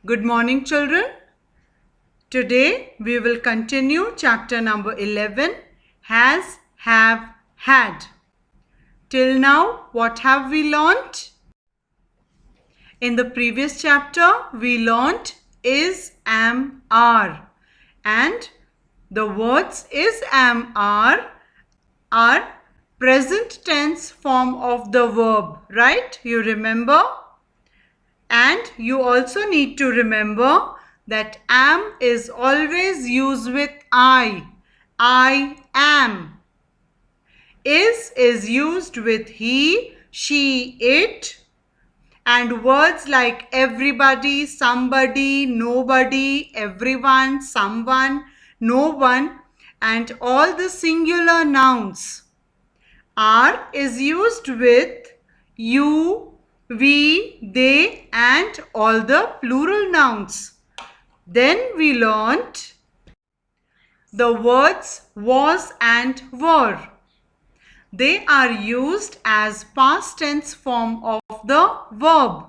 Good morning, children. Today we will continue chapter number 11, Has, Have, Had. Till now, what have we learnt? In the previous chapter, we learnt is, am, are. And the words is, am, are present tense form of the verb, right? You remember? And you also need to remember that am is always used with I. I am. Is used with he, she, it. And words like everybody, somebody, nobody, everyone, someone, no one, and all the singular nouns. Are is used with you, we, they, and all the plural nouns. Then we learnt the words was and were. They are used as past tense form of the verb.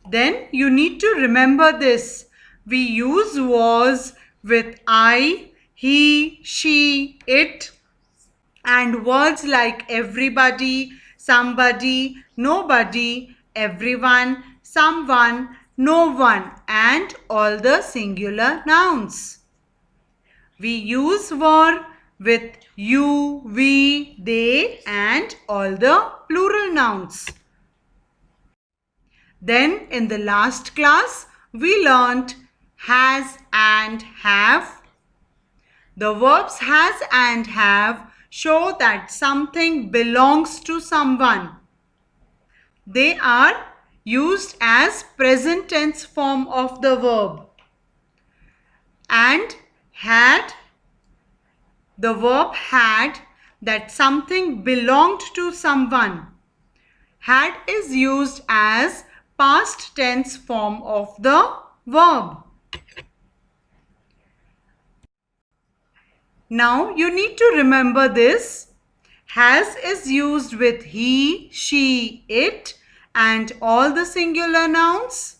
Then you need to remember this. We use was with I, he, she, it, and words like everybody, somebody, nobody, everyone, someone, no one, and all the singular nouns. We use were with you, we, they, and all the plural nouns. Then in the last class, we learnt has and have. The verbs has and have show that something belongs to someone. They are used as present tense form of the verb. And had, the verb had, that something belonged to someone. Had is used as past tense form of the verb. Now you need to remember this. Has is used with he, she, it, and all the singular nouns.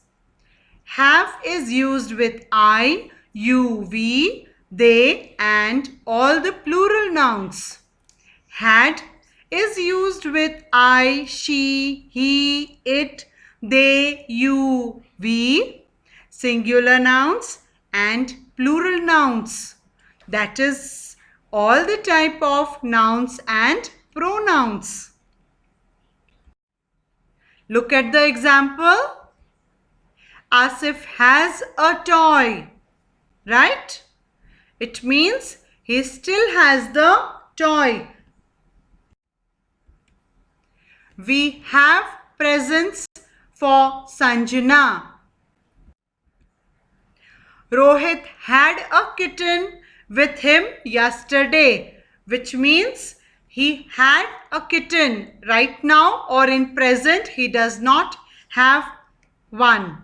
Have is used with I, you, we, they, and all the plural nouns. Had is used with I, she, he, it, they, you, we, singular nouns and plural nouns. That is all the type of nouns and pronouns. Look at the example. Asif has a toy, right? It means he still has the toy. We have presents for Sanjana. Rohit had a kitten with him yesterday, which means he had a kitten. Right now or in present, he does not have one.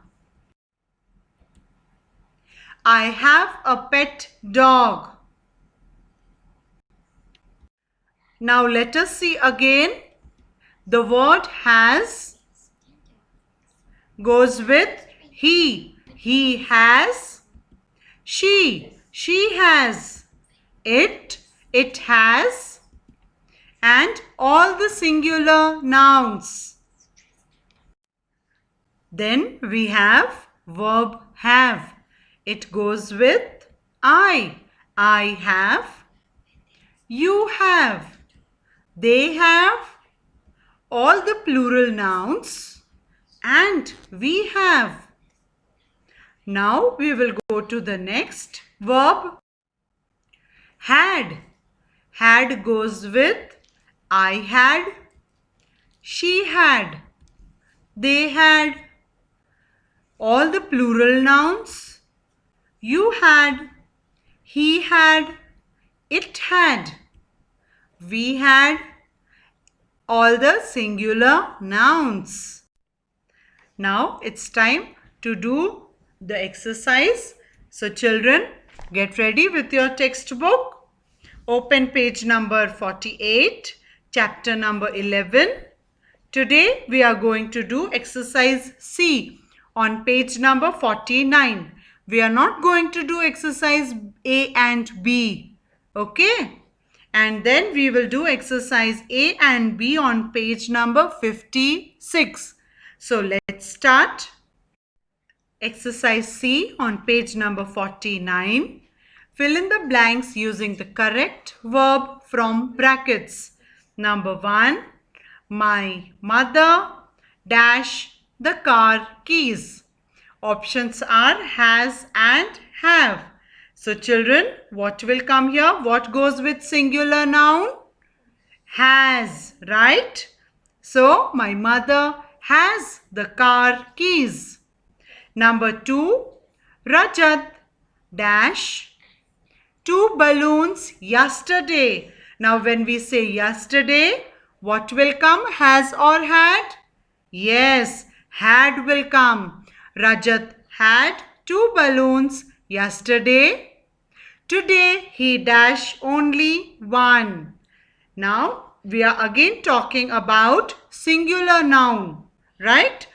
I have a pet dog. Now let us see again. The word has goes with he. He has. She has. It has. And all the singular nouns. Then we have verb have. It goes with I. I have. You have. They have. All the plural nouns. And we have. Now we will go to the next verb. Had. Had goes with I had. She had. They had. All the plural nouns. You had. He had. It had. We had. All the singular nouns. Now it's time to do the exercise. So children, get ready with your textbook. Open page number 48, chapter number 11. Today we are going to do exercise C. on page number 49. We are not going to do exercise A and B. Okay? And then we will do exercise A and B on page number 56. So let's start. Exercise C on page number 49. Fill in the blanks using the correct verb from brackets. Number 1. My mother dash the car keys. Options are has and have. So children, what will come here? What goes with singular noun? Has, right? So my mother has the car keys. Number 2. Rajat dash 2 balloons yesterday. Now when we say yesterday, what will come? Has or had? Yes, had will come. Rajat had 2 balloons yesterday. Today he dash only 1. Now we are again talking about singular noun, right?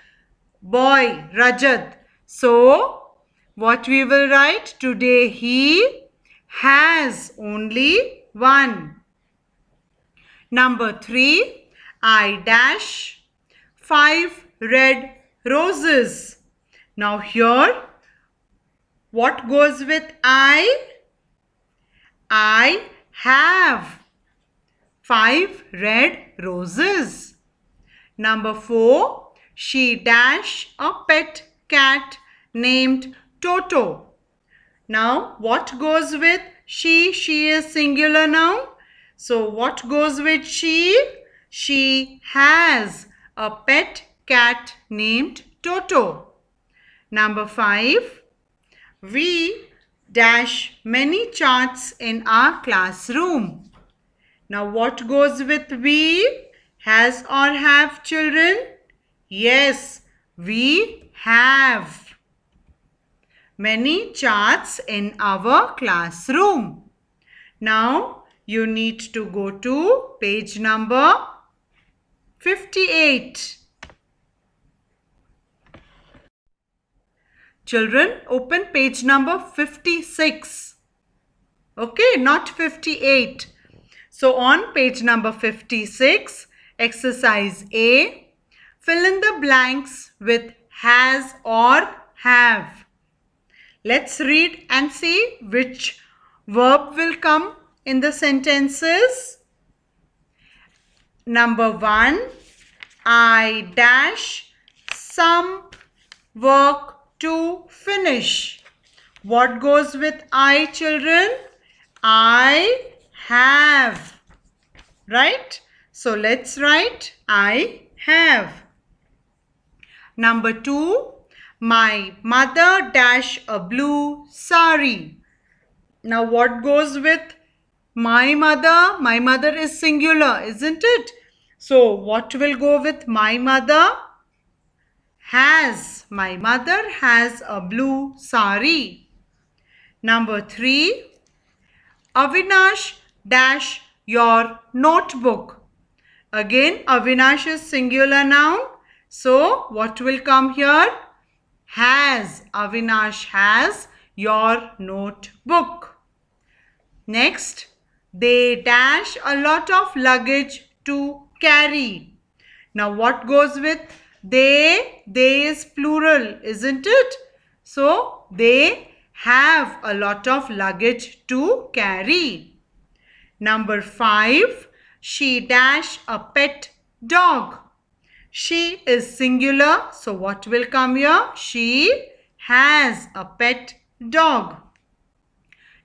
Boy, Rajat. So what we will write? Today he has only 1. Number 3. I dash 5 red roses. Now here, what goes with I? I have 5 red roses. Number 4. She dash a pet cat named Toto. Now what goes with she? She is singular noun. So what goes with she? She has a pet cat named Toto. Number 5. We dash many charts in our classroom. Now what goes with we? Has or have, children? Yes, we have many charts in our classroom. Now you need to go to page number 58. Children, open page number 56. Okay, not 58. So on page number 56, exercise A, fill in the blanks with has or have. Let's read and see which verb will come in the sentences. Number 1, I dash some work to finish. What goes with I, children? I have. Right? So let's write I have. Number 2, my mother dash a blue sari. Now what goes with my mother? My mother is singular, isn't it? So what will go with my mother? Has. My mother has a blue sari. Number 3, Avinash dash your notebook. Again, Avinash is singular noun. So what will come here? Has. Avinash has your notebook. Next, they dash a lot of luggage to carry. Now what goes with they? They is plural, isn't it? So they have a lot of luggage to carry. Number 5, she dash a pet dog. She is singular, so what will come here? She has a pet dog.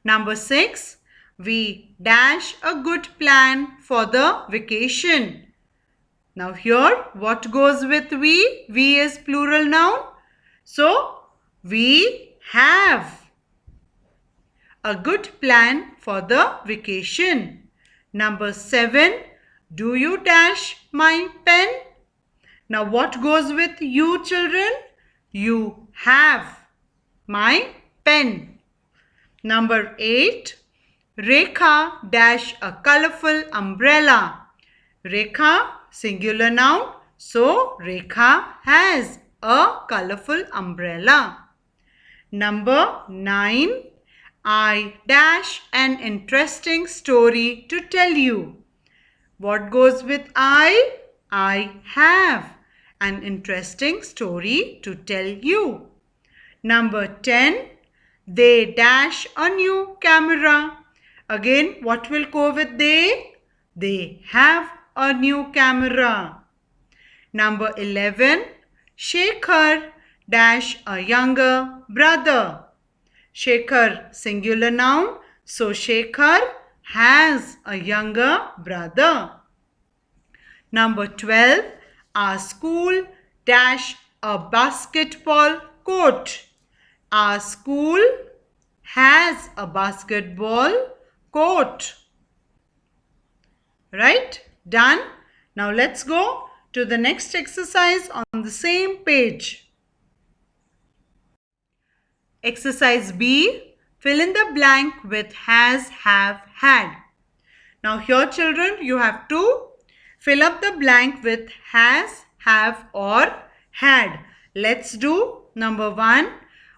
Number 6, we dash a good plan for the vacation. Now here, what goes with we? We is plural noun. So, we have a good plan for the vacation. Number 7, do you dash my pen? Now what goes with you, children? You have my pen. Number 8, Rekha dash a colorful umbrella. Rekha, singular noun. So Rekha has a colorful umbrella. Number 9. I dash an interesting story to tell you. What goes with I? I have an interesting story to tell you. Number 10. They dash a new camera. Again, what will go with they? They have a new camera. Number 11. Shekhar dash a younger brother. Shekhar singular noun. So Shekhar has a younger brother. Number 12. Our school dash a basketball court. Our school has a basketball court. Right? Done. Now let's go to the next exercise on the same page. Exercise B. Fill in the blank with has, have, had. Now here children, you have to fill up the blank with has, have or had. Let's do number 1.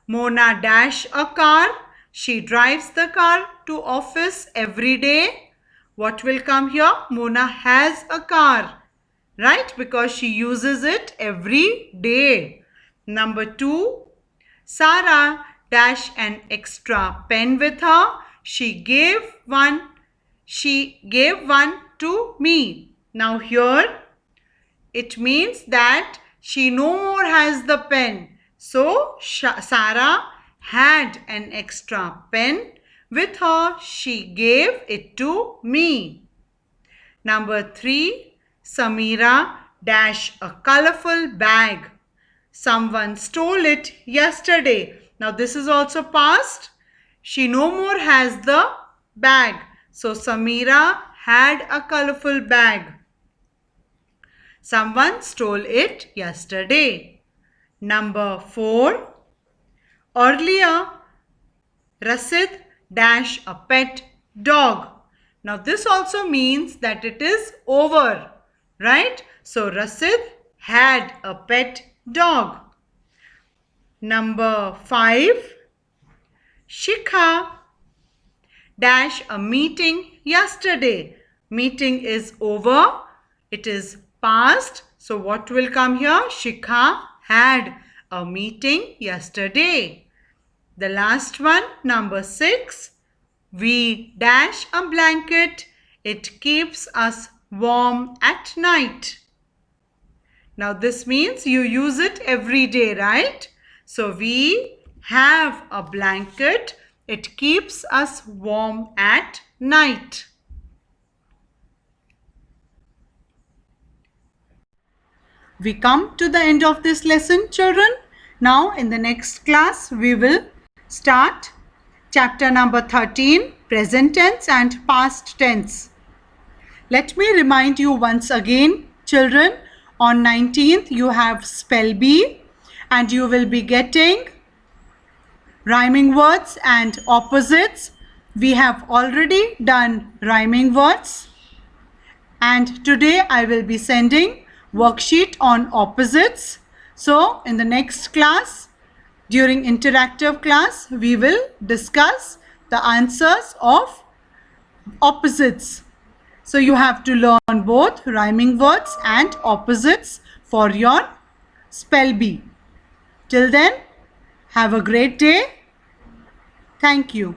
Mona dash a car. She drives the car to office every day. What will come here? Mona has a car, right? Because she uses it every day. Number 2. Sarah dash an extra pen with her. She gave one to me. Now here it means that she no more has the pen. So Sarah had an extra pen with her. She gave it to me. Number 3. Samira dash a colorful bag. Someone stole it yesterday. Now this is also past. She no more has the bag. So Samira had a colorful bag. Someone stole it yesterday. Number 4. Earlier, Rasid dash a pet dog. Now this also means that it is over, right? So Rasid had a pet dog. Number 5. Shikha dash a meeting yesterday. Meeting is over. It is past. So what will come here? Shikha had a meeting yesterday. The last one, number 6. We dash a blanket. It keeps us warm at night. Now this means you use it every day, right? So we have a blanket. It keeps us warm at night. We come to the end of this lesson, children. Now in the next class, we will start chapter number 13, present tense and past tense. Let me remind you once again, children, on 19th you have spell bee and you will be getting rhyming words and opposites. We have already done rhyming words and today I will be sending worksheet on opposites. So in the next class, during interactive class, we will discuss the answers of opposites. So you have to learn both rhyming words and opposites for your spell bee. Till then, have a great day. Thank you.